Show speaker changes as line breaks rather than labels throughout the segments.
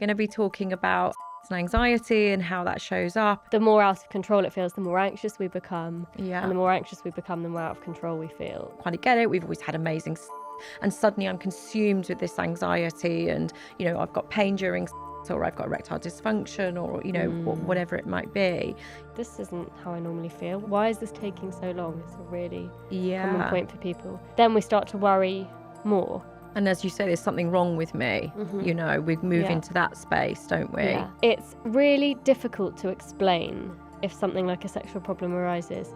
going to be talking about anxiety and how that shows up.
The more out of control it feels, the more anxious we become.
Yeah.
And the more anxious we become, the more out of control we feel.
Kind of get it. We've always had amazing and suddenly I'm consumed with this anxiety and, you know, I've got pain during or I've got erectile dysfunction or, you know, whatever it might be.
This isn't how I normally feel. Why is this taking so long? It's a really common point for people. Then we start to worry more.
And as you say, there's something wrong with me. You know, we move into that space, don't we?
Yeah. It's really difficult to explain if something like a sexual problem arises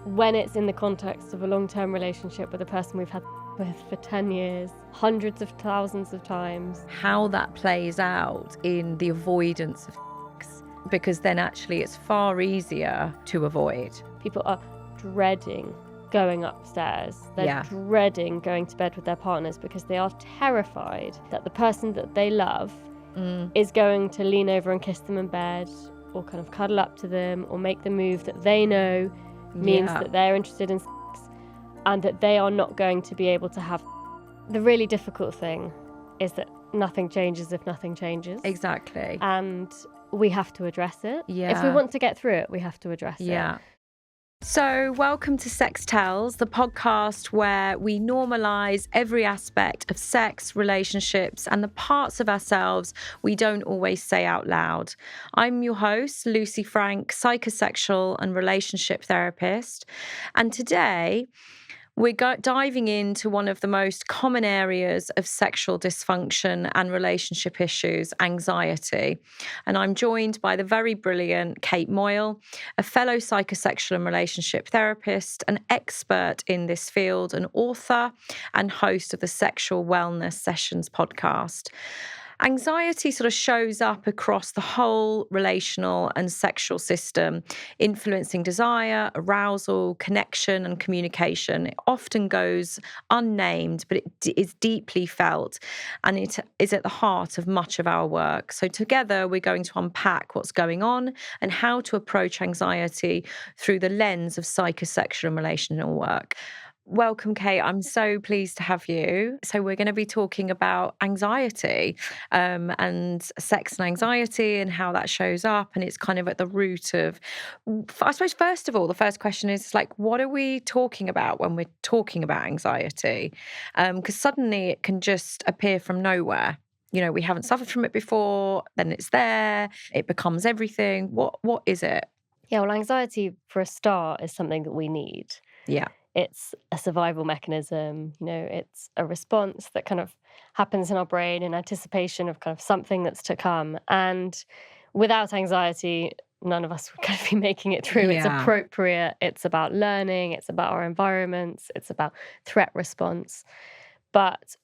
when it's in the context of a long-term relationship with a person we've had with for 10 years, hundreds of thousands of times.
How that plays out in the avoidance of sex, because then actually it's far easier to avoid.
People are dreading going upstairs. They're dreading going to bed with their partners because they are terrified that the person that they love is going to lean over and kiss them in bed or kind of cuddle up to them or make the move that they know means that they're interested in sex and that they are not going to be able to have. The really difficult thing is that nothing changes if nothing changes.
Exactly.
And we have to address it.
Yeah.
If we want to get through it, we have to address it.
Yeah. So welcome to Sex Tells, the podcast where we normalise every aspect of sex, relationships and the parts of ourselves we don't always say out loud. I'm your host, Lucy Frank, psychosexual and relationship therapist. And today we're diving into one of the most common areas of sexual dysfunction and relationship issues, anxiety. And I'm joined by the very brilliant Kate Moyle, a fellow psychosexual and relationship therapist, an expert in this field, an author and host of the Sexual Wellness Sessions podcast. Anxiety sort of shows up across the whole relational and sexual system, influencing desire, arousal, connection, and communication. It often goes unnamed, but it is deeply felt, and it is at the heart of much of our work. So together, we're going to unpack what's going on and how to approach anxiety through the lens of psychosexual and relational work. Welcome, Kate. I'm so pleased to have you. So we're going to be talking about anxiety and sex and anxiety and how that shows up. And it's kind of at the root of, I suppose, first of all, the first question is like, what are we talking about when we're talking about anxiety? Because suddenly it can just appear from nowhere. You know, we haven't suffered from it before, then it's there, it becomes everything. What is it?
Yeah, well, anxiety for a start is something that we need.
Yeah.
It's a survival mechanism, you know, it's a response that kind of happens in our brain in anticipation of kind of something that's to come. And without anxiety, none of us would kind of be making it through. It's appropriate. It's about learning. It's about our environments. It's about threat response. But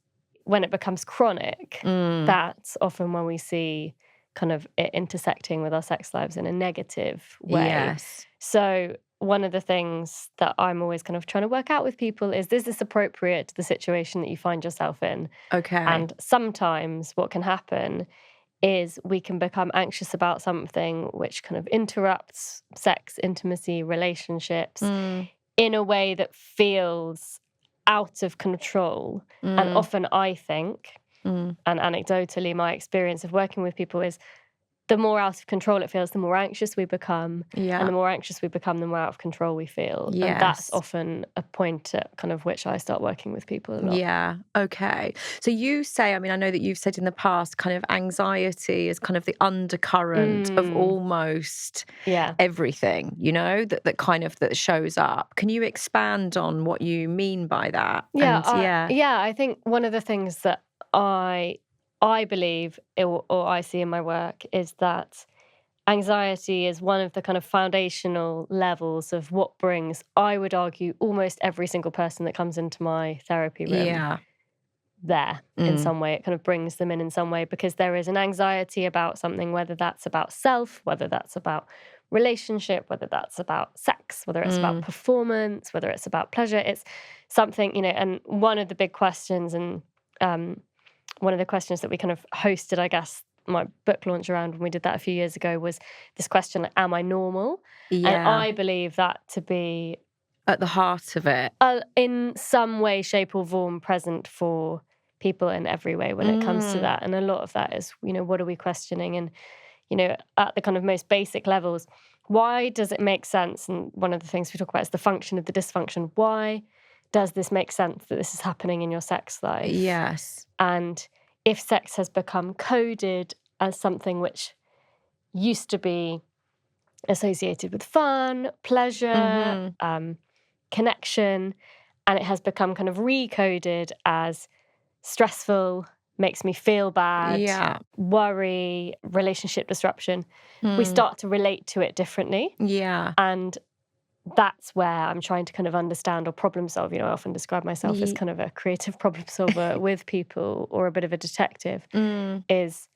when it becomes chronic, that's often when we see kind of it intersecting with our sex lives in a negative way.
Yes.
So one of the things that I'm always kind of trying to work out with people is this appropriate to the situation that you find yourself in?
Okay.
And sometimes what can happen is we can become anxious about something which kind of interrupts sex, intimacy, relationships in a way that feels out of control. And often I think, and anecdotally my experience of working with people is, the more out of control it feels, the more anxious we become. Yeah. And the more anxious we become, the more out of control we feel. Yes. And that's often a point at kind of which I start working with people a lot.
Yeah, okay. So you say, I mean, I know that you've said in the past, kind of anxiety is kind of the undercurrent of almost everything, you know, that kind of that shows up. Can you expand on what you mean by that?
Yeah, I think one of the things that I believe, or I see in my work, is that anxiety is one of the kind of foundational levels of what brings, I would argue, almost every single person that comes into my therapy room there in some way. It kind of brings them in some way because there is an anxiety about something, whether that's about self, whether that's about relationship, whether that's about sex, whether it's about performance, whether it's about pleasure. It's something, you know, and one of the big questions and one of the questions that we kind of hosted, I guess, my book launch around when we did that a few years ago was this question, like, am I normal? Yeah. And I believe that to be
at the heart of it.
In some way, shape or form present for people in every way when it comes to that. And a lot of that is, what are we questioning? And, at the kind of most basic levels, why does it make sense? And one of the things we talk about is the function of the dysfunction. Why does this make sense that this is happening in your sex life?
Yes.
And if sex has become coded as something which used to be associated with fun, pleasure, connection, and it has become kind of recoded as stressful, makes me feel bad, worry, relationship disruption, we start to relate to it differently.
Yeah.
And that's where I'm trying to kind of understand or problem solve. I often describe myself as kind of a creative problem solver with people, or a bit of a detective, is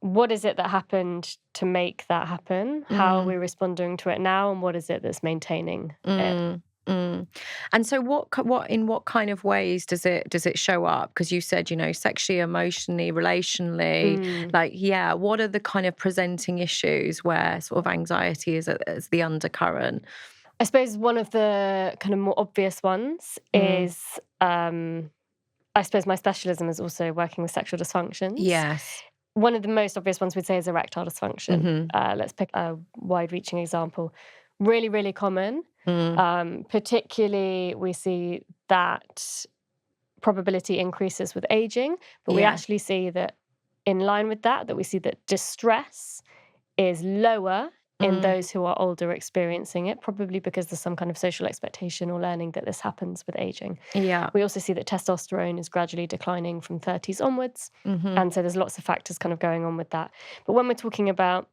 what is it that happened to make that happen? How are we responding to it now? And what is it that's maintaining it?
And so in what kind of ways does it show up? Because you said, sexually, emotionally, relationally, what are the kind of presenting issues where sort of anxiety is as the undercurrent?
I suppose one of the kind of more obvious ones is, I suppose my specialism is also working with sexual dysfunctions.
Yes.
One of the most obvious ones we'd say is erectile dysfunction. Let's pick a wide-reaching example. Really, really common. Particularly, we see that probability increases with aging, but we actually see that in line with that we see that distress is lower in those who are older experiencing it, probably because there's some kind of social expectation or learning that this happens with aging.
Yeah.
We also see that testosterone is gradually declining from 30s onwards. And so there's lots of factors kind of going on with that. But when we're talking about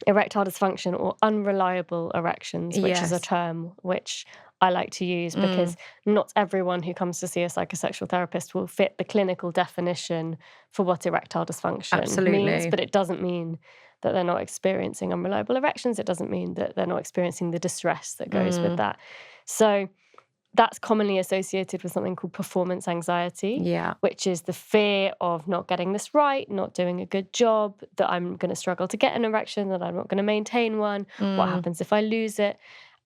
erectile dysfunction or unreliable erections, which is a term which I like to use because not everyone who comes to see a psychosexual therapist will fit the clinical definition for what erectile dysfunction means, but it doesn't mean that they're not experiencing unreliable erections. It doesn't mean that they're not experiencing the distress that goes with that. So that's commonly associated with something called performance anxiety, which is the fear of not getting this right, not doing a good job, that I'm going to struggle to get an erection, that I'm not going to maintain one, what happens if I lose it.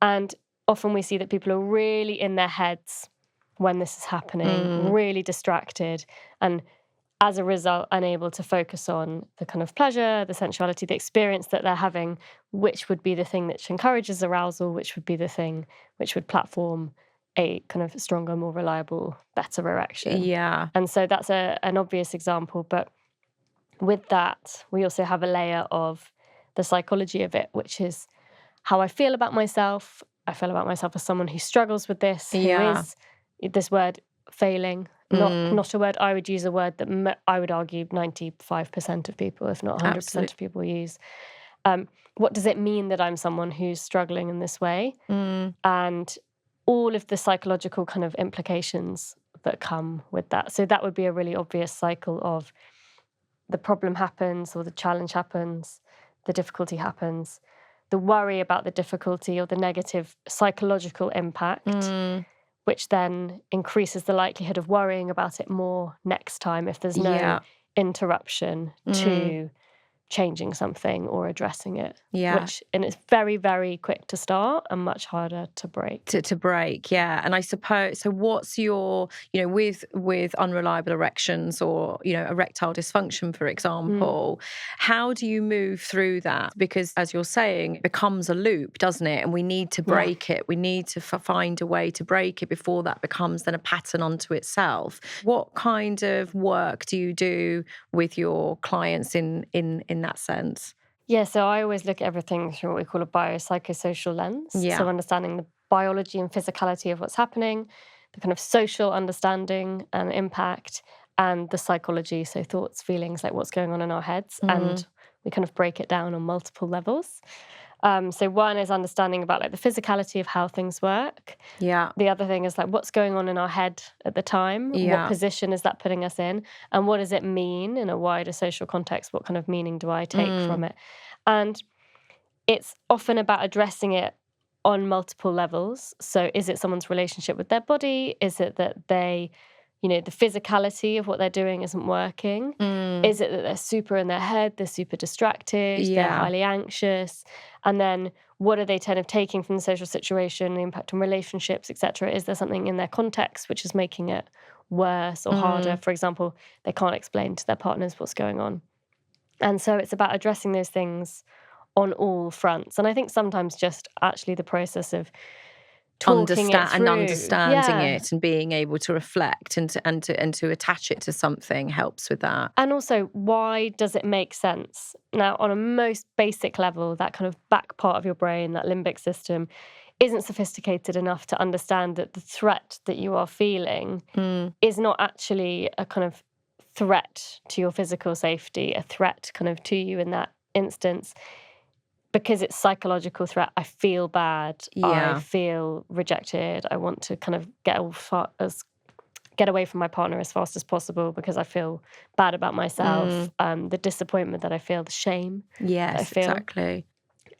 And often we see that people are really in their heads when this is happening, really distracted, and as a result, unable to focus on the kind of pleasure, the sensuality, the experience that they're having, which would be the thing that encourages arousal, which would be the thing which would platform a kind of stronger, more reliable, better erection.
Yeah.
And so that's an obvious example. But with that, we also have a layer of the psychology of it, which is how I feel about myself. I feel about myself as someone who struggles with this, who is, this word, failing. Not a word I would use, a word that I would argue 95% of people, if not 100% of people use. What does it mean that I'm someone who's struggling in this way? And all of the psychological kind of implications that come with that. So that would be a really obvious cycle of the problem happens or the challenge happens, the difficulty happens, the worry about the difficulty or the negative psychological impact, which then increases the likelihood of worrying about it more next time if there's no interruption to changing something or addressing it. And it's very, very quick to start and much harder to break.
To break, And I suppose, so what's your, with unreliable erections or, erectile dysfunction, for example, how do you move through that? Because as you're saying, it becomes a loop, doesn't it? And we need to break it. We need to find a way to break it before that becomes then a pattern unto itself. What kind of work do you do with your clients in that sense?
Yeah, so I always look at everything through what we call a biopsychosocial lens. So understanding the biology and physicality of what's happening, the kind of social understanding and impact, and the psychology, so thoughts, feelings, like what's going on in our heads. And we kind of break it down on multiple levels. So one is understanding about like the physicality of how things work. The other thing is like what's going on in our head at the time. What position is that putting us in? And what does it mean in a wider social context? What kind of meaning do I take from it? And it's often about addressing it on multiple levels. So is it someone's relationship with their body? Is it that they, the physicality of what they're doing isn't working? Is it that they're super in their head, they're super distracted, they're highly anxious? And then what are they kind of taking from the social situation, the impact on relationships, etc.? Is there something in their context which is making it worse or harder. For example, they can't explain to their partners what's going on. And so it's about addressing those things on all fronts. And I think sometimes just actually the process of talking it through,
understanding it and being able to reflect and to attach it to something helps with that.
And also, why does it make sense? Now, on a most basic level, that kind of back part of your brain, that limbic system, isn't sophisticated enough to understand that the threat that you are feeling is not actually a kind of threat to your physical safety, a threat kind of to you in that instance. Because it's psychological threat, I feel bad, I feel rejected, I want to kind of get away from my partner as fast as possible because I feel bad about myself, the disappointment that I feel, the shame that I feel.
Exactly.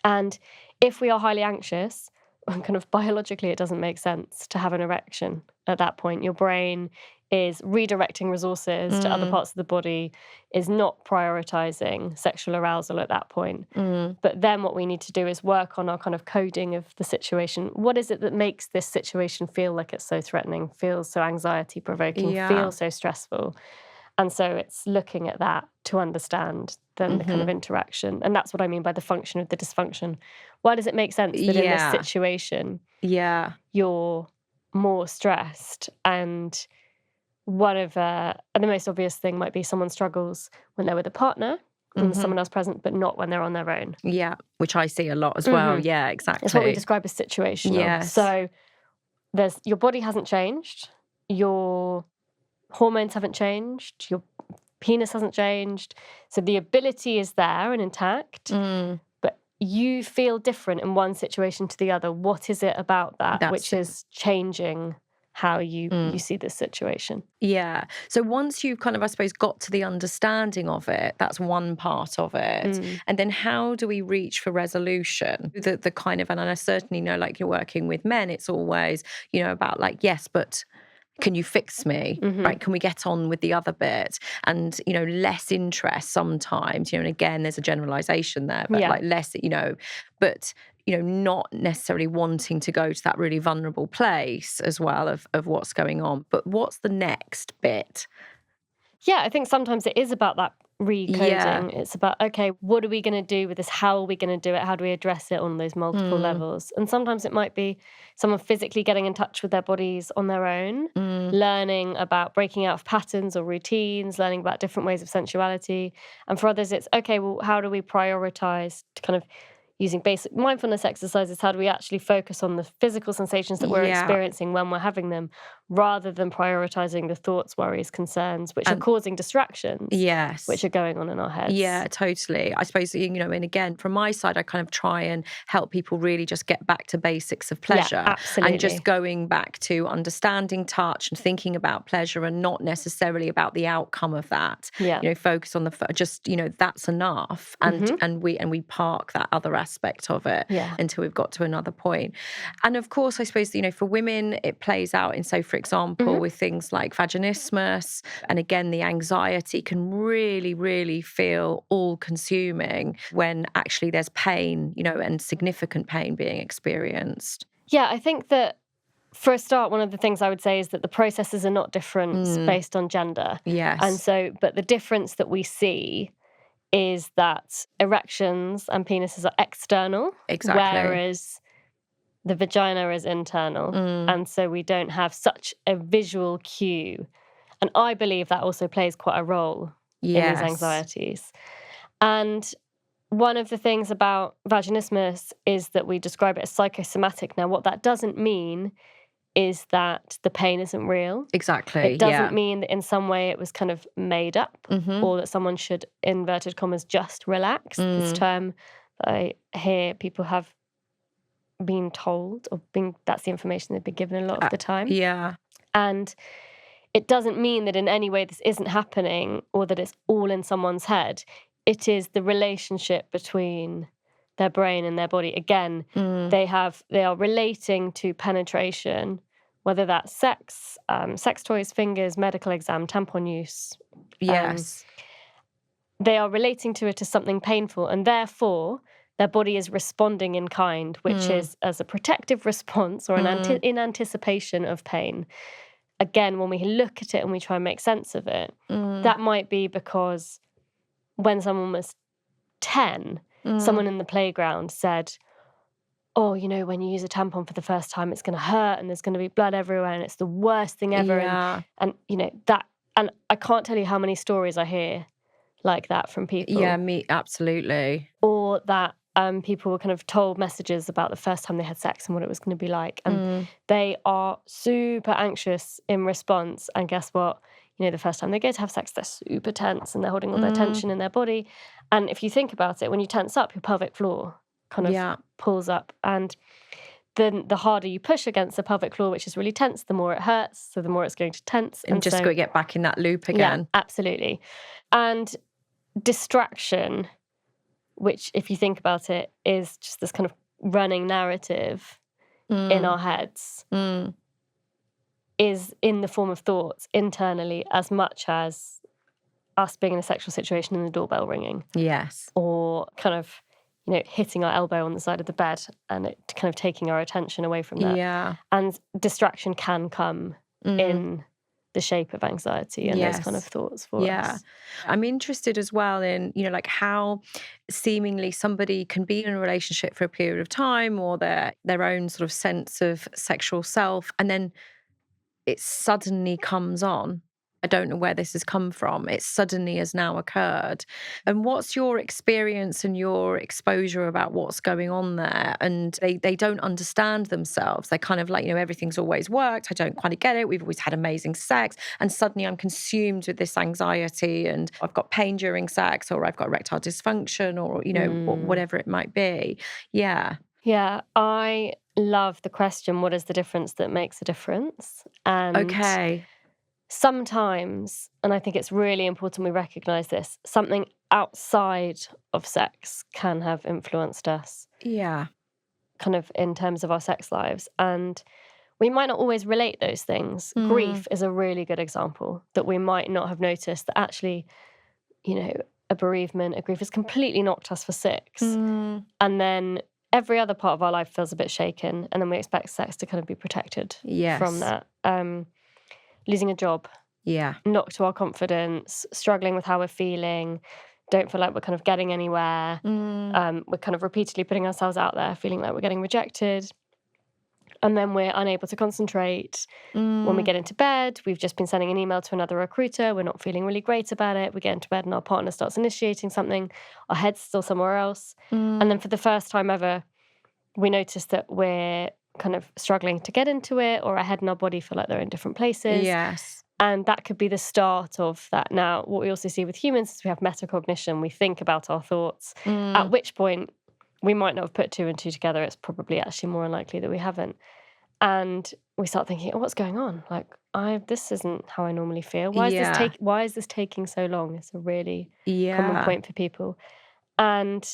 And if we are highly anxious, kind of biologically it doesn't make sense to have an erection at that point. Your brain is redirecting resources to other parts of the body, is not prioritizing sexual arousal at that point. But then what we need to do is work on our kind of coding of the situation. What is it that makes this situation feel like it's so threatening, feels so anxiety-provoking, feels so stressful? And so it's looking at that to understand then the kind of interaction. And that's what I mean by the function of the dysfunction. Why does it make sense that in this situation you're more stressed? And one of the most obvious thing might be someone struggles when they're with a partner and there's someone else present, but not when they're on their own.
Yeah, which I see a lot as well. Yeah, exactly.
It's what we describe as situational.
Yes.
So your body hasn't changed, your hormones haven't changed, your penis hasn't changed. So the ability is there and intact, but you feel different in one situation to the other. What is it about that which is changing how you see this situation?
Yeah. So once you've kind of, I suppose, got to the understanding of it, that's one part of it. And then how do we reach for resolution? The kind of, and I certainly know, like, you're working with men, it's always, about like, yes, but can you fix me? Right? Can we get on with the other bit? And, less interest sometimes, and again, there's a generalization there, but like less, but, not necessarily wanting to go to that really vulnerable place as well of what's going on. But what's the next bit?
Yeah, I think sometimes it is about that recoding. It's about, okay, what are we going to do with this? How are we going to do it? How do we address it on those multiple levels? And sometimes it might be someone physically getting in touch with their bodies on their own, learning about breaking out of patterns or routines, learning about different ways of sensuality. And for others, it's, okay, well, how do we prioritize to kind of using basic mindfulness exercises, how do we actually focus on the physical sensations that we're experiencing when we're having them, rather than prioritizing the thoughts, worries, concerns, which are causing distractions, which are going on in our heads.
Yeah, totally. I suppose, and again, from my side, I kind of try and help people really just get back to basics of pleasure.
Absolutely.
And just going back to understanding touch and thinking about pleasure and not necessarily about the outcome of that. Focus on that's enough. And we park that other aspect of it until we've got to another point. And of course, I suppose, for women, it plays out in, so for example, with things like vaginismus. And again, the anxiety can really, really feel all-consuming when actually there's pain, and significant pain being experienced.
Yeah, I think that for a start, one of the things I would say is that the processes are not different based on gender.
Yes.
And so, but the difference that we see is that erections and penises are external, whereas the vagina is internal. And so we don't have such a visual cue. And I believe that also plays quite a role in these anxieties. And one of the things about vaginismus is that we describe it as psychosomatic. Now, what that doesn't mean is that the pain isn't real.
Exactly.
It doesn't mean that in some way it was kind of made up, or that someone should, inverted commas, just relax. This term that I hear people have been told, or that's the information they've been given a lot of the time. And it doesn't mean that in any way this isn't happening, or that it's all in someone's head. It is the relationship between their brain and their body. Again, they are relating to penetration, whether that's sex, sex toys, fingers, medical exam, tampon use. They are relating to it as something painful, and therefore their body is responding in kind, which is as a protective response or in anticipation of pain. again, when we look at it and we try and make sense of it, that might be because when someone was 10, someone in the playground said, oh, you know, when you use a tampon for the first time, it's going to hurt and there's going to be blood everywhere and it's the worst thing ever.
Yeah.
And, you know, that, and I can't tell you how many stories I hear like that from people.
Yeah, me, absolutely.
Or that people were kind of told messages about the first time they had sex and what it was going to be like. And they are super anxious in response. And guess what? You know, the first time they go to have sex, they're super tense and they're holding all their tension in their body. And if you think about it, when you tense up, your pelvic floor kind of pulls up. And then the harder you push against the pelvic floor, which is really tense, the more it hurts. So the more it's going to tense.
And just
so,
got to get back in that loop again.
Yeah, absolutely. And distraction, which, if you think about it, is just this kind of running narrative in our heads, is in the form of thoughts internally as much as us being in a sexual situation and the doorbell ringing.
Yes.
Or kind of, you know, hitting our elbow on the side of the bed and it kind of taking our attention away from that.
Yeah.
And distraction can come in the shape of anxiety and those kind of thoughts for us.
I'm interested as well in, you know, like how seemingly somebody can be in a relationship for a period of time or their own sort of sense of sexual self, and then it suddenly comes on. I don't know where this has come from. It suddenly has now occurred. And what's your experience and your exposure about what's going on there? And they don't understand themselves. They're kind of like, you know, everything's always worked. I don't quite get it. We've always had amazing sex. And suddenly I'm consumed with this anxiety and I've got pain during sex, or I've got erectile dysfunction, or, you know, whatever it might be. Yeah.
Yeah, I love the question, what is the difference that makes a difference? And
okay.
Sometimes, and I think it's really important we recognise this, something outside of sex can have influenced us.
Yeah.
Kind of in terms of our sex lives. And we might not always relate those things. Grief is a really good example that we might not have noticed that actually, you know, a grief has completely knocked us for 6. And then every other part of our life feels a bit shaken. And then we expect sex to kind of be protected from that. Losing a job, knock to our confidence, struggling with how we're feeling, don't feel like we're kind of getting anywhere. We're kind of repeatedly putting ourselves out there, feeling like we're getting rejected. And then we're unable to concentrate. When we get into bed, we've just been sending an email to another recruiter. We're not feeling really great about it. We get into bed and our partner starts initiating something. Our head's still somewhere else. And then for the first time ever, we notice that we're kind of struggling to get into it, or our head and our body feel like they're in different places.
Yes.
And that could be the start of that. Now, what we also see with humans is we have metacognition. We think about our thoughts, at which point we might not have put 2 and 2 together. It's probably actually more unlikely that we haven't. And we start thinking, oh, what's going on? Like, this isn't how I normally feel. Why is this taking so long? It's a really common point for people. And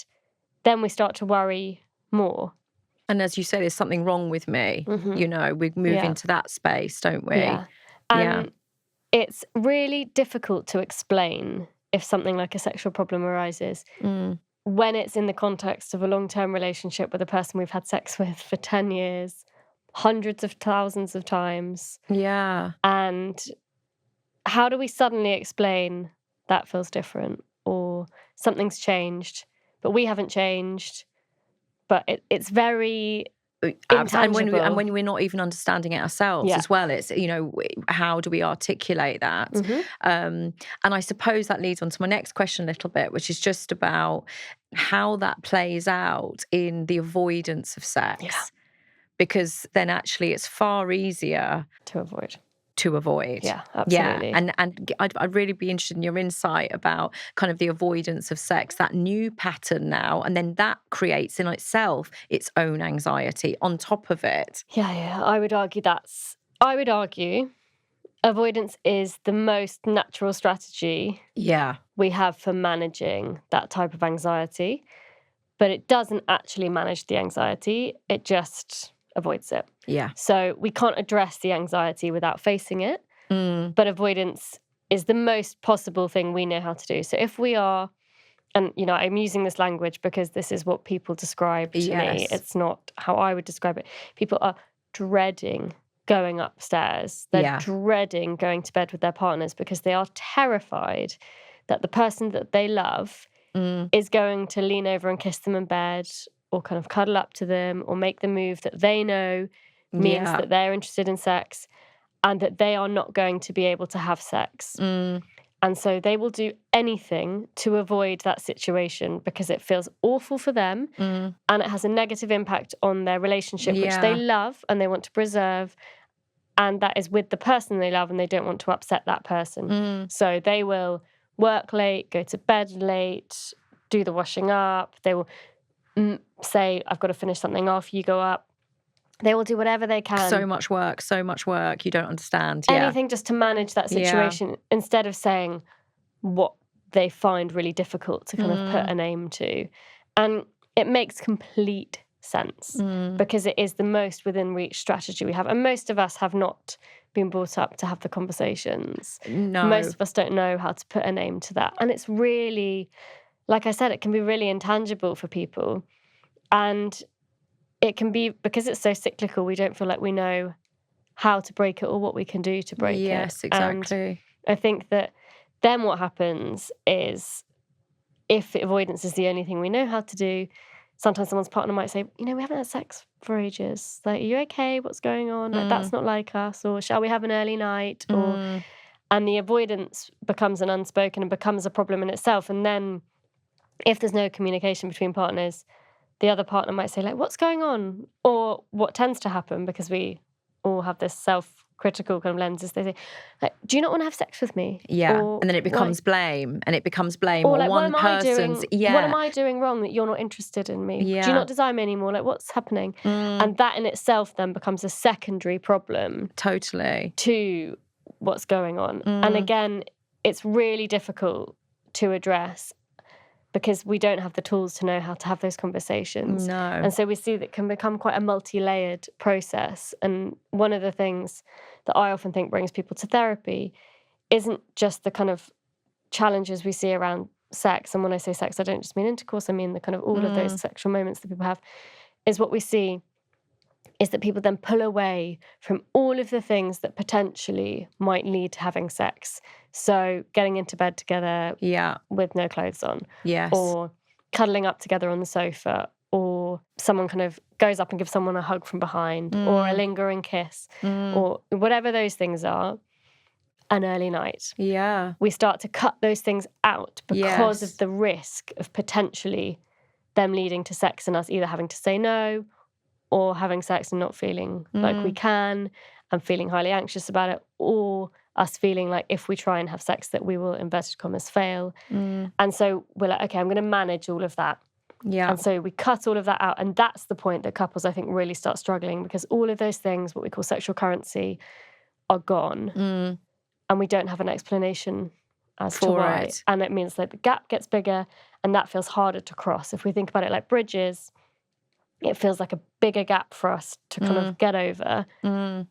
then we start to worry more.
And as you say, there's something wrong with me. You know, we move into that space, don't we?
Yeah. And it's really difficult to explain if something like a sexual problem arises when it's in the context of a long-term relationship with a person we've had sex with for 10 years, hundreds of thousands of times.
Yeah.
And how do we suddenly explain that feels different, or something's changed, but we haven't changed? But it's very intangible.
And when we're not even understanding it ourselves as well, it's, you know, how do we articulate that? And I suppose that leads on to my next question a little bit, which is just about how that plays out in the avoidance of sex. Yeah. Because then actually it's far easier
to avoid.
Yeah,
absolutely.
Yeah, and I'd really be interested in your insight about kind of the avoidance of sex, that new pattern now, and then that creates in itself its own anxiety on top of it.
Yeah. I would argue avoidance is the most natural strategy we have for managing that type of anxiety, but it doesn't actually manage the anxiety. It just avoids it.
Yeah.
So we can't address the anxiety without facing it, but avoidance is the most possible thing we know how to do. So if we are, and you know, I'm using this language because this is what people describe to me. It's not how I would describe it. People are dreading going upstairs. They're
Yeah.
dreading going to bed with their partners because they are terrified that the person that they love is going to lean over and kiss them in bed or kind of cuddle up to them or make the move that they know means
Yeah.
that they're interested in sex and that they are not going to be able to have sex. And so they will do anything to avoid that situation because it feels awful for them and it has a negative impact on their relationship, which they love and they want to preserve. And that is with the person they love and they don't want to upset that person. So they will work late, go to bed late, do the washing up. They will say, I've got to finish something off, you go up. They will do whatever they can.
So much work. You don't understand.
Anything just to manage that situation instead of saying what they find really difficult to kind of put a name to. And it makes complete sense because it is the most within reach strategy we have. And most of us have not been brought up to have the conversations.
No.
Most of us don't know how to put a name to that. And it's really, like I said, it can be really intangible for people. And it can be, because it's so cyclical, we don't feel like we know how to break it or what we can do to break it.
Yes, exactly.
And I think that then what happens is if avoidance is the only thing we know how to do, sometimes someone's partner might say, we haven't had sex for ages. Like, are you okay? What's going on? Like, that's not like us. Or shall we have an early night? And the avoidance becomes an unspoken and becomes a problem in itself. And then if there's no communication between partners, the other partner might say, like, what's going on? Or what tends to happen, because we all have this self-critical kind of lenses, they say, like, do you not want to have sex with me?
Yeah.
Or,
and then it becomes blame. And it becomes blame.
Or
or
like,
one person's...
what am I doing wrong that you're not interested in me?
Yeah.
Do you not desire me anymore? Like, what's happening? And that in itself then becomes a secondary problem.
Totally.
To what's going on. And again, it's really difficult to address because we don't have the tools to know how to have those conversations.
No.
And so we see that can become quite a multi-layered process. And one of the things that I often think brings people to therapy isn't just the kind of challenges we see around sex. And when I say sex, I don't just mean intercourse, I mean the kind of all of those sexual moments that people have, is what we see is that people then pull away from all of the things that potentially might lead to having sex. So getting into bed together with no clothes on.
Yes.
Or cuddling up together on the sofa. Or someone kind of goes up and gives someone a hug from behind. Or a lingering kiss. Or whatever those things are. An early night.
Yeah.
We start to cut those things out because of the risk of potentially them leading to sex and us either having to say no or having sex and not feeling like we can and feeling highly anxious about it, or us feeling like if we try and have sex that we will, inverted commas, fail. And so we're like, okay, I'm going to manage all of that.
Yeah.
And so we cut all of that out. And that's the point that couples, I think, really start struggling because all of those things, what we call sexual currency, are gone. And we don't have an explanation as to why.
It.
And it means that the gap gets bigger and that feels harder to cross. If we think about it like bridges, it feels like a bigger gap for us to kind of get over. And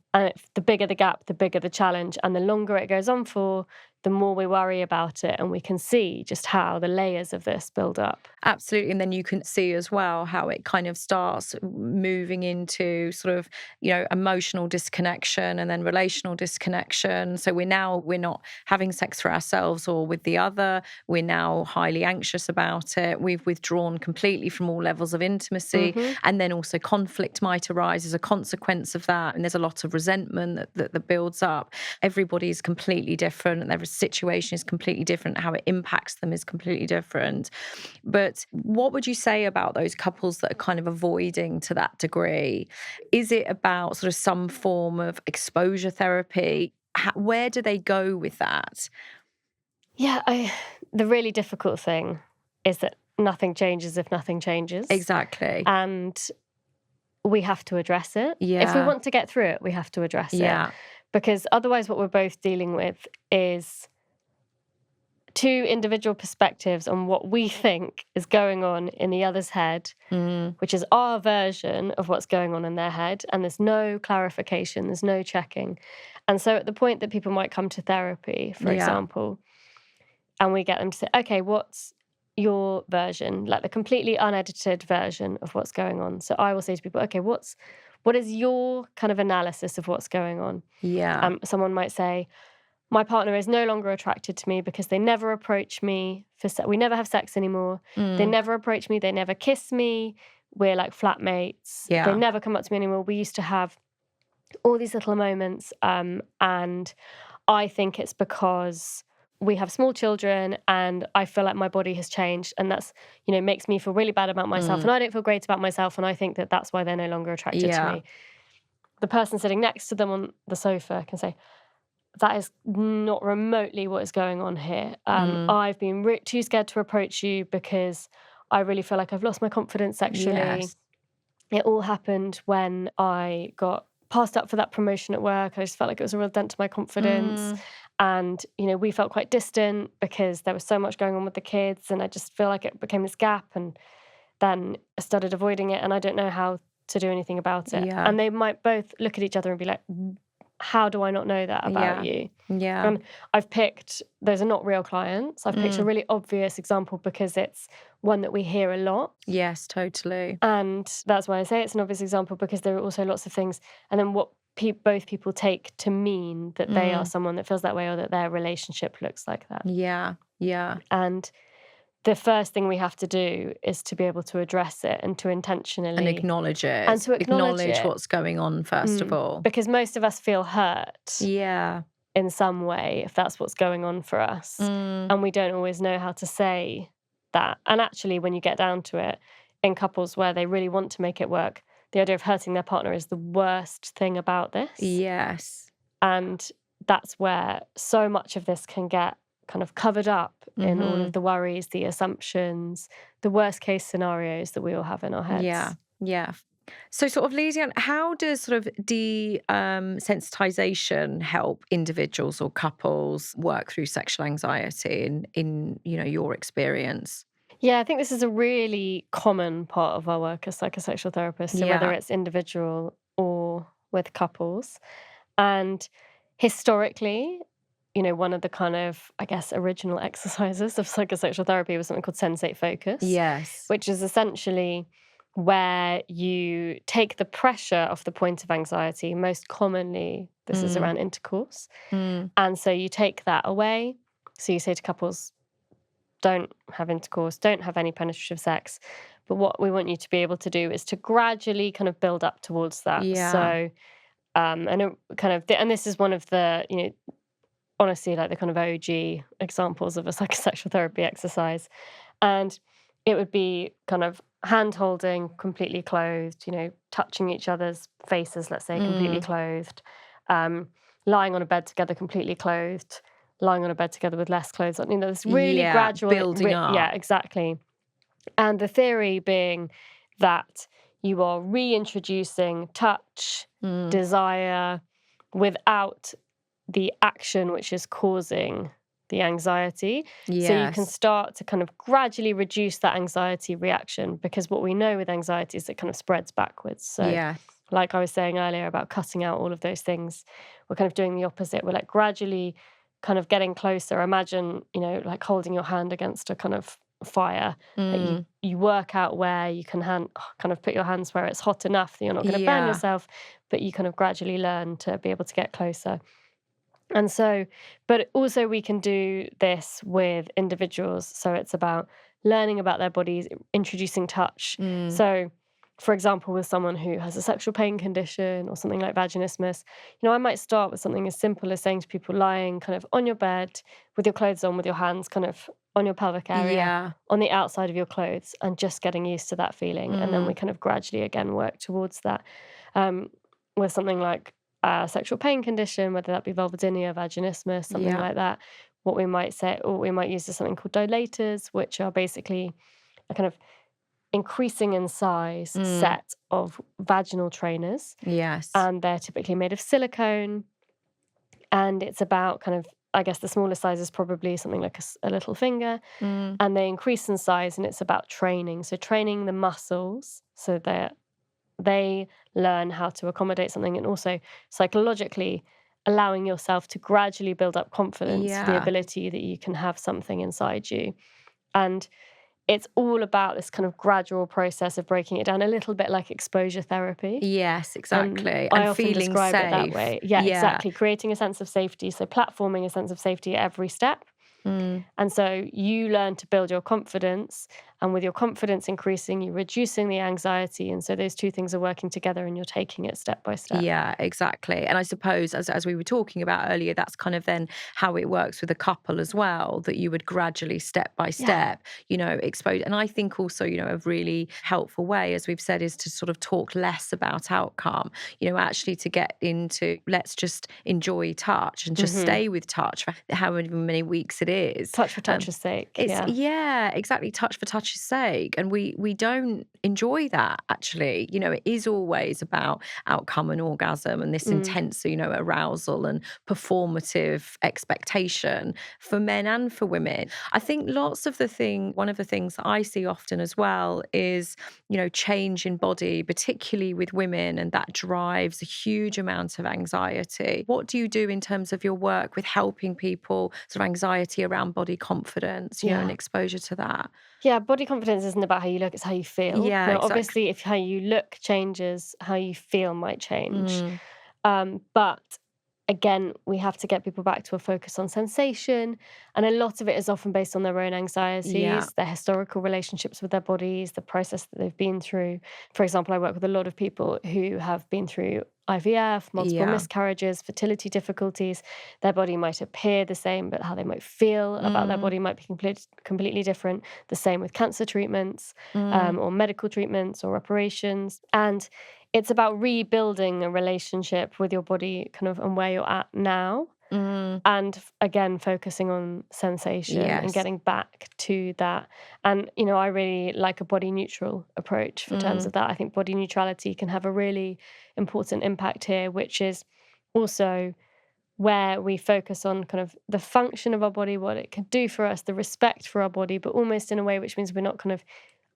the bigger the gap, the bigger the challenge. And the longer it goes on for, the more we worry about it. And we can see just how the layers of this build up.
Absolutely. And then you can see as well how it kind of starts moving into sort of, emotional disconnection and then relational disconnection. So we're not having sex for ourselves or with the other. We're now highly anxious about it. We've withdrawn completely from all levels of intimacy. And then also conflict might arise as a consequence of that. And there's a lot of resentment that builds up. Everybody's completely different and their situation is completely different. How it impacts them is completely different. But what would you say about those couples that are kind of avoiding to that degree? Is it about sort of some form of exposure therapy? Where do they go with that?
Yeah, the really difficult thing is that nothing changes if nothing changes.
Exactly.
And we have to address it.
Yeah.
If we want to get through it, we have to address it. Because otherwise what we're both dealing with is two individual perspectives on what we think is going on in the other's head, which is our version of what's going on in their head. And there's no clarification, there's no checking. And so at the point that people might come to therapy, for example, and we get them to say, okay, what's your version, like the completely unedited version of what's going on? So I will say to people, okay, what's what is your kind of analysis of what's going on?
Yeah.
Someone might say, my partner is no longer attracted to me because they never approach me for sex. We never have sex anymore. They never approach me. They never kiss me. We're like flatmates. They
Yeah.
never come up to me anymore. We used to have all these little moments. And I think it's because we have small children and I feel like my body has changed. And that's, makes me feel really bad about myself. And I don't feel great about myself. And I think that that's why they're no longer attracted to me. The person sitting next to them on the sofa can say, that is not remotely what is going on here. I've been too scared to approach you because I really feel like I've lost my confidence sexually.
Yes.
It all happened when I got passed up for that promotion at work. I just felt like it was a real dent to my confidence. And, we felt quite distant because there was so much going on with the kids. And I just feel like it became this gap. And then I started avoiding it and I don't know how to do anything about it.
Yeah.
And they might both look at each other and be like, how do I not know that about you?
Yeah.
And I've picked, those are not real clients. I've picked a really obvious example because it's one that we hear a lot.
Yes, totally.
And that's why I say it's an obvious example, because there are also lots of things. And then what both people take to mean that they are someone that feels that way or that their relationship looks like that.
Yeah. Yeah.
And the first thing we have to do is to be able to address it and to intentionally...
And acknowledge it.
And to acknowledge it.
What's going on, first of all.
Because most of us feel hurt.
Yeah.
In some way, if that's what's going on for us. And we don't always know how to say that. And actually, when you get down to it, in couples where they really want to make it work, the idea of hurting their partner is the worst thing about this.
Yes.
And that's where so much of this can get kind of covered up in all of the worries, the assumptions, the worst case scenarios that we all have in our heads.
Yeah. Yeah. So sort of leading on, how does sort of desensitization help individuals or couples work through sexual anxiety in your experience?
Yeah, I think this is a really common part of our work as psychosexual therapists, so whether it's individual or with couples. And historically, one of the kind of, I guess, original exercises of psychosexual therapy was something called Sensate focus.
Yes.
Which is essentially where you take the pressure off the point of anxiety. Most commonly, this is around intercourse. And so you take that away. So you say to couples, don't have intercourse, don't have any penetrative sex. But what we want you to be able to do is to gradually kind of build up towards that.
Yeah.
So, and this is one of the, honestly, like the kind of OG examples of a psychosexual therapy exercise. And it would be kind of hand-holding, completely clothed, touching each other's faces, let's say, completely clothed, lying on a bed together, completely clothed, lying on a bed together with less clothes on. This really gradual...
building up.
Yeah, exactly. And the theory being that you are reintroducing touch, desire, without the action which is causing the anxiety.
Yes.
So you can start to kind of gradually reduce that anxiety reaction, because what we know with anxiety is it kind of spreads backwards. So like I was saying earlier about cutting out all of those things, we're kind of doing the opposite. We're like gradually kind of getting closer. Imagine, like holding your hand against a kind of fire. Like you work out where you can kind of put your hands where it's hot enough that you're not going to burn yourself, but you kind of gradually learn to be able to get closer. And so, but also we can do this with individuals. So it's about learning about their bodies, introducing touch. So, for example, with someone who has a sexual pain condition or something like vaginismus, I might start with something as simple as saying to people, lying kind of on your bed with your clothes on, with your hands kind of on your pelvic area, on the outside of your clothes, and just getting used to that feeling. And then we kind of gradually again work towards that. With something like a sexual pain condition, whether that be vulvodynia, vaginismus, something like that, what we might say, or we might use is something called dilators, which are basically a kind of increasing in size set of vaginal trainers.
Yes.
And they're typically made of silicone. And it's about kind of, I guess the smallest size is probably something like a little finger. And they increase in size, and it's about training. So training the muscles so that they learn how to accommodate something, and also psychologically allowing yourself to gradually build up confidence, the ability that you can have something inside you. And it's all about this kind of gradual process of breaking it down, a little bit like exposure therapy.
Yes, exactly.
I
And
often
feeling
describe it that
safe.
way. Yeah,
Yeah.
exactly. Creating a sense of safety. So platforming a sense of safety at every step. And so you learn to build your confidence, and with your confidence increasing, you're reducing the anxiety. And so those two things are working together and you're taking it step by step.
Yeah, exactly. And I suppose, as we were talking about earlier, that's kind of then how it works with a couple as well, that you would gradually, step by step, expose. And I think also, a really helpful way, as we've said, is to sort of talk less about outcome, actually to get into, let's just enjoy touch and just stay with touch for however many weeks it is.
Touch for touch's sake.
Exactly. Touch for touch's sake. And we don't enjoy that, actually. It is always about outcome and orgasm and this intense, arousal and performative expectation for men and for women. I think one of the things that I see often as well is, change in body, particularly with women, and that drives a huge amount of anxiety. What do you do in terms of your work with helping people sort of anxiety around body confidence, and exposure to that?
Yeah, body confidence isn't about how you look, it's how you feel.
Yeah,
Now,
exactly.
obviously, if how you look changes, how you feel might change. But again, we have to get people back to a focus on sensation. And a lot of it is often based on their own anxieties, their historical relationships with their bodies, the process that they've been through. For example, I work with a lot of people who have been through IVF, multiple miscarriages, fertility difficulties. Their body might appear the same, but how they might feel about their body might be completely different. The same with cancer treatments or medical treatments or operations. And it's about rebuilding a relationship with your body kind of and where you're at now. And again, focusing on sensation and getting back to that. And, I really like a body neutral approach for terms of that. I think body neutrality can have a really important impact here, which is also where we focus on kind of the function of our body, what it can do for us, the respect for our body, but almost in a way which means we're not kind of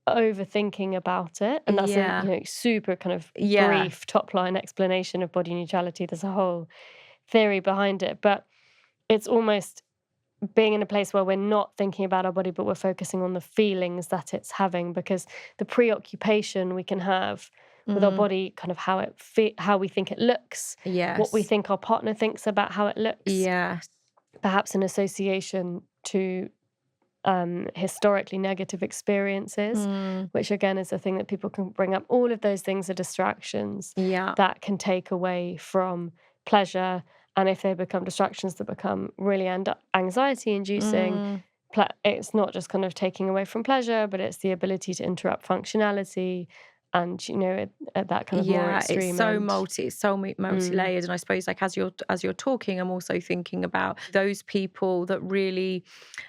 overthinking about it. And that's a super kind of brief top line explanation of body neutrality. There's a whole theory behind it, but it's almost being in a place where we're not thinking about our body, but we're focusing on the feelings that it's having, because the preoccupation we can have with our body, kind of how how we think it looks, what we think our partner thinks about how it looks, perhaps in association to historically negative experiences, which again is a thing that people can bring up. All of those things are distractions that can take away from pleasure. And if they become distractions that become really anxiety inducing, it's not just kind of taking away from pleasure, but it's the ability to interrupt functionality. And at that kind of more extreme
it's so
end.
multi-layered. And I suppose, like, as you're talking, I'm also thinking about those people that really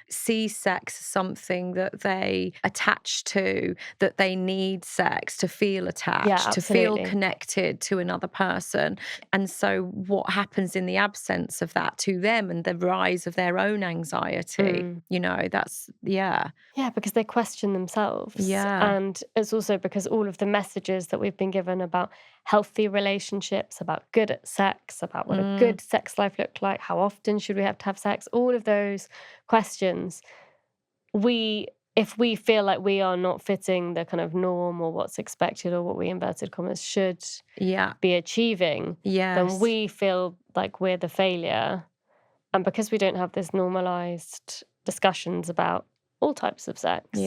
see sex as something that they attach to, that they need sex to feel attached, to feel connected to another person. And so what happens in the absence of that to them and the rise of their own anxiety, that's
Yeah, because they question themselves. And it's also because all of the messages that we've been given about healthy relationships, about good at sex, about what a good sex life looked like, how often should we have to have sex, all of those questions, if we feel like we are not fitting the kind of norm or what's expected or what we, inverted commas, should be achieving, then we feel like we're the failure. And because we don't have this normalized discussions about all types of sex.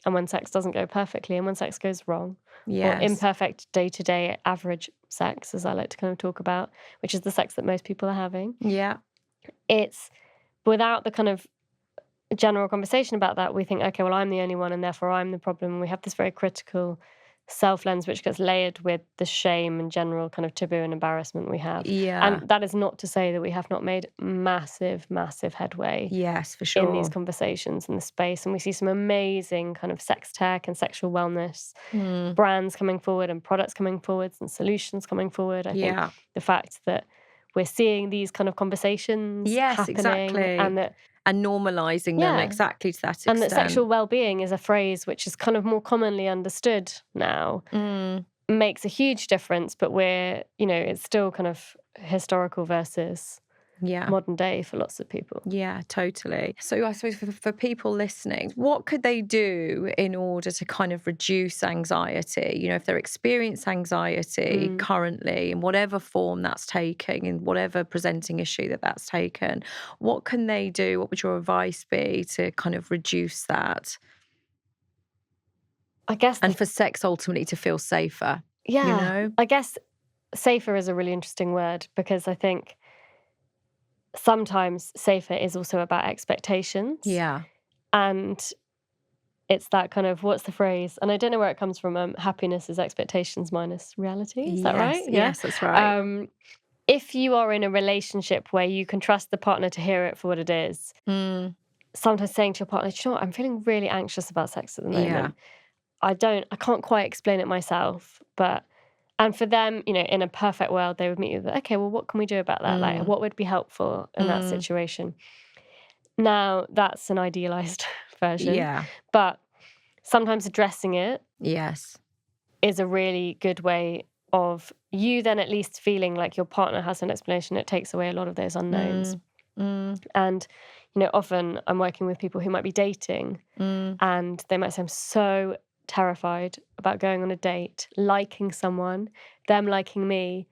And when sex doesn't go perfectly and when sex goes wrong. Or imperfect day-to-day average sex, as I like to kind of talk about, which is the sex that most people are having. It's without the kind of general conversation about that, we think, okay, well, I'm the only one and therefore I'm the problem. We have this very critical self-lens which gets layered with the shame and general kind of taboo and embarrassment we have. And that is not to say that we have not made massive headway
for sure
in these conversations in the space. And we see some amazing kind of sex tech and sexual wellness brands coming forward and products coming forwards and solutions coming forward. I think the fact that we're seeing these kind of conversations happening
and normalizing them exactly to that extent.
And that sexual well-being is a phrase which is kind of more commonly understood now, makes a huge difference, but it's still kind of historical versus modern day for lots of people.
Yeah, totally. So I suppose for people listening, what could they do in order to kind of reduce anxiety? You know, if they're experiencing anxiety currently in whatever form that's taking, in whatever presenting issue that's taken, what can they do? What would your advice be to kind of reduce that?
I guess
And for sex ultimately to feel safer, you know?
I guess safer is a really interesting word, because I think sometimes safer is also about expectations.
Yeah.
And it's that kind of, what's the phrase? And I don't know where it comes from. Happiness is expectations minus reality. Is that right? Yeah.
Yes, that's right.
If you are in a relationship where you can trust the partner to hear it for what it is, sometimes saying to your partner, "Do you know what? I'm feeling really anxious about sex at the moment.
Yeah.
I can't quite explain it myself, but," and for them, you know, in a perfect world, they would meet you with, "Okay, well, what can we do about that? Like, what would be helpful in that situation?" Now, that's an idealized version.
Yeah.
But sometimes addressing it
Yes.
is a really good way of you then at least feeling like your partner has an explanation. It takes away a lot of those unknowns. And, you know, often I'm working with people who might be dating and they might say, "I'm so terrified about going on a date, liking someone, them liking me,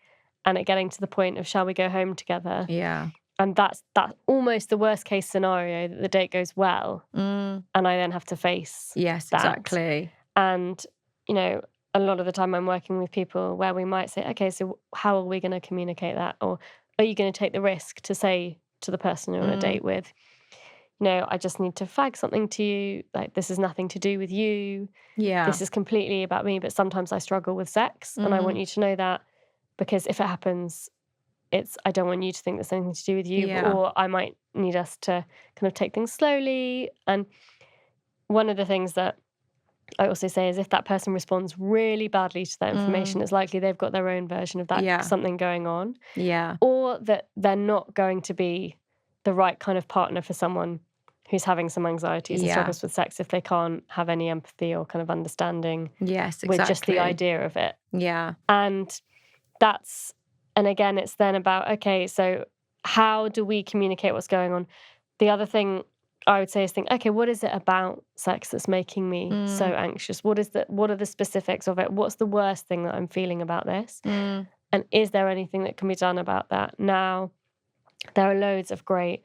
and it getting to the point of, shall we go home together?"
Yeah.
And that's almost the worst case scenario, that the date goes well and I then have to face
Yes,
that.
exactly.
And, you know, a lot of the time I'm working with people where we might say, "Okay, so how are we going to communicate that?" Or, "Are you going to take the risk to say to the person you're on a date with, no, I just need to flag something to you. Like, this is nothing to do with you.
Yeah.
This is completely about me, but sometimes I struggle with sex and I want you to know that, because if it happens, I don't want you to think there's anything to do with you,
Yeah.
or I might need us to kind of take things slowly." And one of the things that I also say is, if that person responds really badly to that information, it's likely they've got their own version of that, something going on.
Yeah.
Or that they're not going to be the right kind of partner for someone who's having some anxieties and struggles with sex if they can't have any empathy or kind of understanding
Yes, exactly.
with just the idea of it.
Yeah.
And and again, it's then about, okay, so how do we communicate what's going on? The other thing I would say is think, okay, what is it about sex that's making me so anxious? What are the specifics of it? What's the worst thing that I'm feeling about this? And is there anything that can be done about that? Now, there are loads of great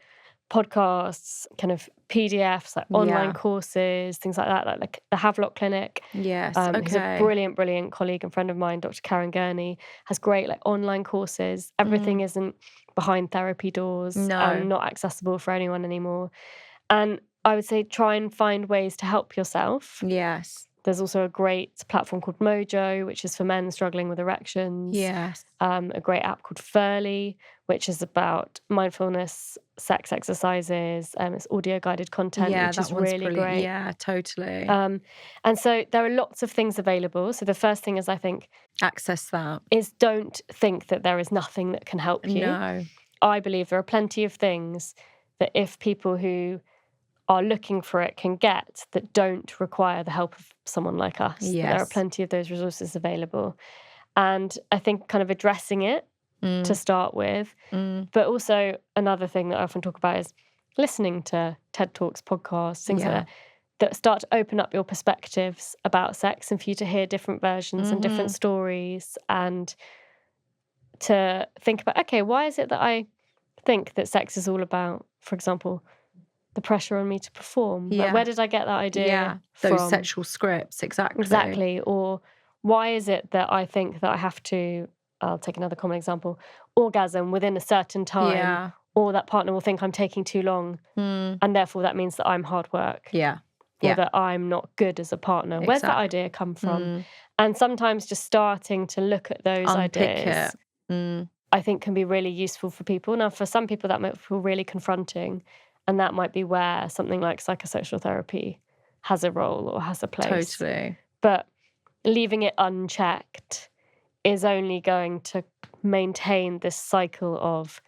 podcasts, kind of PDFs, like online courses, things like that, like the Havelock Clinic.
Yes.
Who's a brilliant, brilliant colleague and friend of mine, Dr. Karen Gurney, has great like online courses. Everything isn't behind therapy doors and not accessible for anyone anymore. And I would say try and find ways to help yourself.
Yes.
There's also a great platform called Mojo, which is for men struggling with erections.
Yes.
A great app called Furly, which is about mindfulness, sex exercises. It's audio-guided content, which is really great.
Yeah, totally.
And so there are lots of things available. So the first thing is, I think,
access that.
Is don't think that there is nothing that can help you.
No.
I believe there are plenty of things that if people who are looking for it can get, that don't require the help of someone like us.
Yes.
There are plenty of those resources available. And I think kind of addressing it to start with. But also another thing that I often talk about is listening to TED Talks, podcasts, things like that start to open up your perspectives about sex, and for you to hear different versions and different stories, and to think about, okay, why is it that I think that sex is all about, for example, the pressure on me to perform? Like, where did I get that idea from?
Those sexual scripts, exactly.
Exactly. Or why is it that I think that I have to, I'll take another common example, orgasm within a certain time, or that partner will think I'm taking too long, and therefore that means that I'm hard work. Or that I'm not good as a partner. Where's that idea come from? And sometimes just starting to look at those ideas, I think, can be really useful for people. Now, for some people that might feel really confronting, and that might be where something like psychosexual therapy has a role or has a place.
Totally.
But leaving it unchecked is only going to maintain this cycle of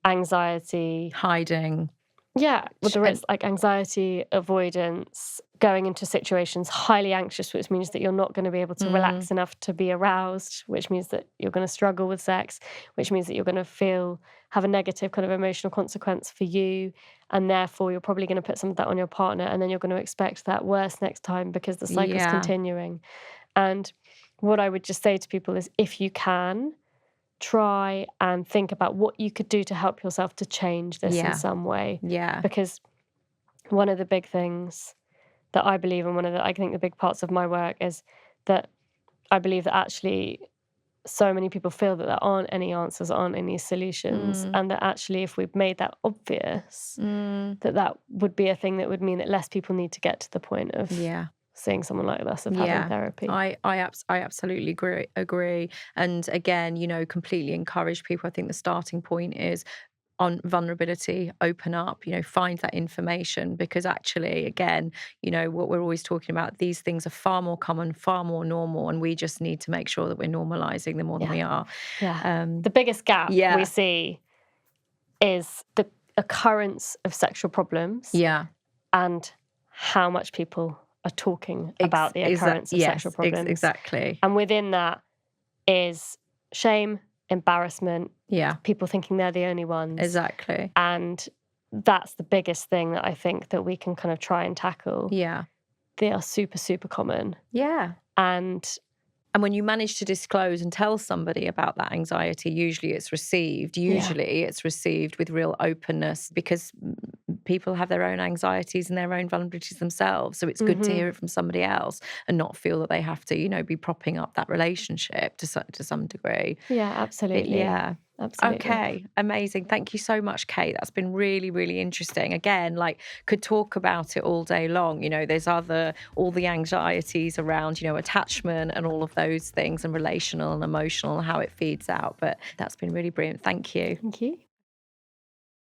anxiety,
hiding,
Yeah, well, there is like anxiety, avoidance, going into situations highly anxious, which means that you're not going to be able to relax enough to be aroused, which means that you're going to struggle with sex, which means that you're going to have a negative kind of emotional consequence for you. And therefore, you're probably going to put some of that on your partner. And then you're going to expect that worse next time because the cycle's continuing. And what I would just say to people is if you can, try and think about what you could do to help yourself to change this in some way.
Yeah.
Because one of the big things that I believe, and I think the big parts of my work is that I believe that actually so many people feel that there aren't any answers, aren't any solutions, and that actually if we've made that obvious, that would be a thing that would mean that less people need to get to the point of seeing someone like us, of having therapy.
I absolutely agree. And again, completely encourage people. I think the starting point is on vulnerability, open up, find that information, because actually, again, what we're always talking about, these things are far more common, far more normal, and we just need to make sure that we're normalizing them more than we are.
Yeah. The biggest gap we see is the occurrence of sexual problems and how much people are talking about the occurrence of sexual problems.
Exactly.
And within that is shame, embarrassment, people thinking they're the only ones.
Exactly.
And that's the biggest thing that I think that we can kind of try and tackle.
Yeah.
They are super, super common.
Yeah. And when you manage to disclose and tell somebody about that anxiety, usually it's received with real openness, because people have their own anxieties and their own vulnerabilities themselves. So it's good to hear it from somebody else and not feel that they have to, be propping up that relationship to some degree.
Yeah, absolutely. Absolutely.
Okay, amazing. Thank you so much, Kate. That's been really, really interesting. Again, could talk about it all day long. There's all the anxieties around, attachment and all of those things, and relational and emotional and how it feeds out. But that's been really brilliant. Thank you.
Thank you.